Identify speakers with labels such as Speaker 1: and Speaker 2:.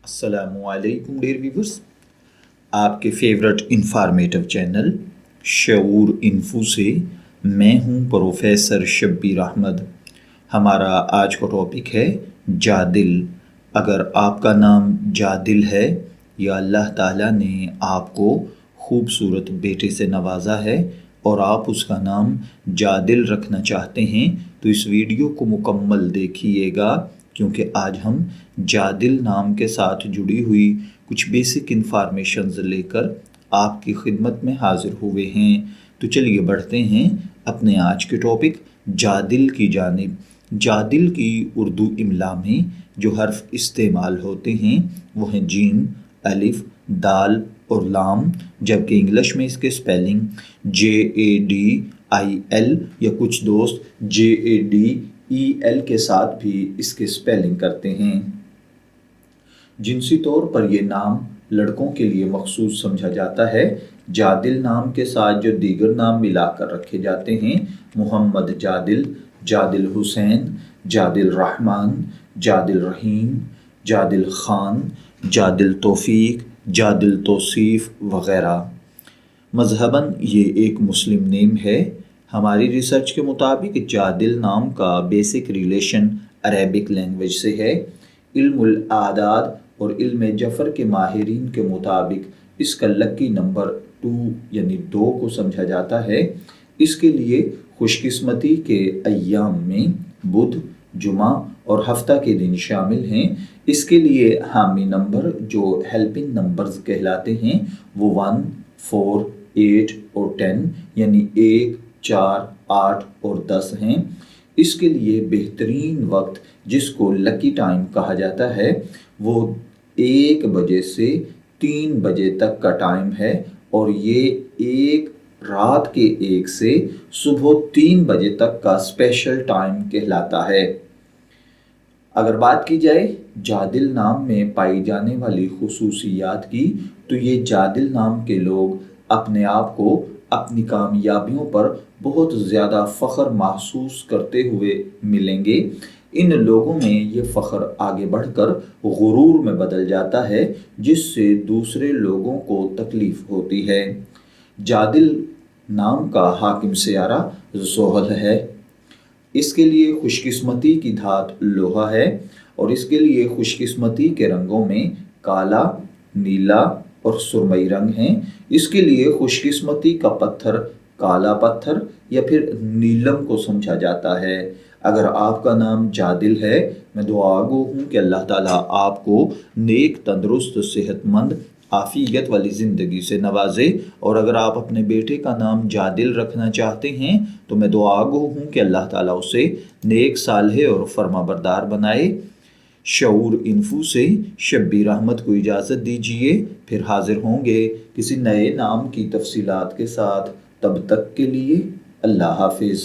Speaker 1: السلام علیکم dear viewers, آپ کے فیورٹ انفارمیٹو چینل شعور انفو سے میں ہوں پروفیسر شبیر احمد۔ ہمارا آج کا ٹاپک ہے جادل۔ اگر آپ کا نام جادل ہے یا اللہ تعالیٰ نے آپ کو خوبصورت بیٹے سے نوازا ہے اور آپ اس کا نام جادل رکھنا چاہتے ہیں تو اس ویڈیو کو مکمل دیکھیے گا، کیونکہ آج ہم جادل نام کے ساتھ جڑی ہوئی کچھ بیسک انفارمیشنز لے کر آپ کی خدمت میں حاضر ہوئے ہیں۔ تو چلیے بڑھتے ہیں اپنے آج کے ٹاپک جادل کی جانب۔ جادل کی اردو املا میں جو حرف استعمال ہوتے ہیں وہ ہیں جیم، الف، دال اور لام، جبکہ انگلش میں اس کے سپیلنگ JADIL یا کچھ دوست JADEL کے ساتھ بھی اس کے سپیلنگ کرتے ہیں۔ جنسی طور پر یہ نام لڑکوں کے لیے مخصوص سمجھا جاتا ہے۔ جادل نام کے ساتھ جو دیگر نام ملا کر رکھے جاتے ہیں: محمد جادل، جادل حسین، جادل رحمان، جادل رحیم، جادل خان، جادل توفیق، جادل توصیف وغیرہ۔ مذہباً یہ ایک مسلم نیم ہے۔ ہماری ریسرچ کے مطابق جادل نام کا بیسک ریلیشن عربک لینگویج سے ہے۔ علم الاعداد اور علم جفر کے ماہرین کے مطابق اس کا لکی نمبر 2 یعنی 2 کو سمجھا جاتا ہے۔ اس کے لیے خوش قسمتی کے ایام میں بدھ، جمعہ اور ہفتہ کے دن شامل ہیں۔ اس کے لیے حامی نمبر جو ہیلپنگ نمبرز کہلاتے ہیں وہ 1، 4، 8 اور 10 یعنی 1، 4، 8 اور 10 ہیں۔ اس کے لیے بہترین وقت جس کو لکی ٹائم کہا جاتا ہے وہ 1 بجے سے 3 بجے تک کا ٹائم ہے، اور یہ رات کے 1 سے صبح 3 بجے تک کا اسپیشل ٹائم کہلاتا ہے۔ اگر بات کی جائے جادل نام میں پائی جانے والی خصوصیات کی تو یہ جادل نام کے لوگ اپنے آپ کو اپنی کامیابیوں پر بہت زیادہ فخر محسوس کرتے ہوئے ملیں گے۔ ان لوگوں میں یہ فخر آگے بڑھ کر غرور میں بدل جاتا ہے، جس سے دوسرے لوگوں کو تکلیف ہوتی ہے۔ جادل نام کا حاکم سیارہ زحل ہے۔ اس کے لیے خوش قسمتی کی دھات لوہا ہے، اور اس کے لیے خوش قسمتی کے رنگوں میں کالا، نیلا اور سرمئی رنگ ہیں۔ اس کے لیے خوش قسمتی کا پتھر کالا پتھر یا پھر نیلم کو سمجھا جاتا ہے۔ اگر آپ کا نام جادل ہے، میں دعا گو ہوں کہ اللہ تعالیٰ آپ کو نیک، تندرست، صحت مند، عافیت والی زندگی سے نوازے، اور اگر آپ اپنے بیٹے کا نام جادل رکھنا چاہتے ہیں تو میں دعا گو ہوں کہ اللہ تعالیٰ اسے نیک، صالح اور فرما بردار بنائے۔ شعور انفو سے شبیر احمد کو اجازت دیجیے، پھر حاضر ہوں گے کسی نئے نام کی تفصیلات کے ساتھ۔ تب تک کے لیے اللہ حافظ۔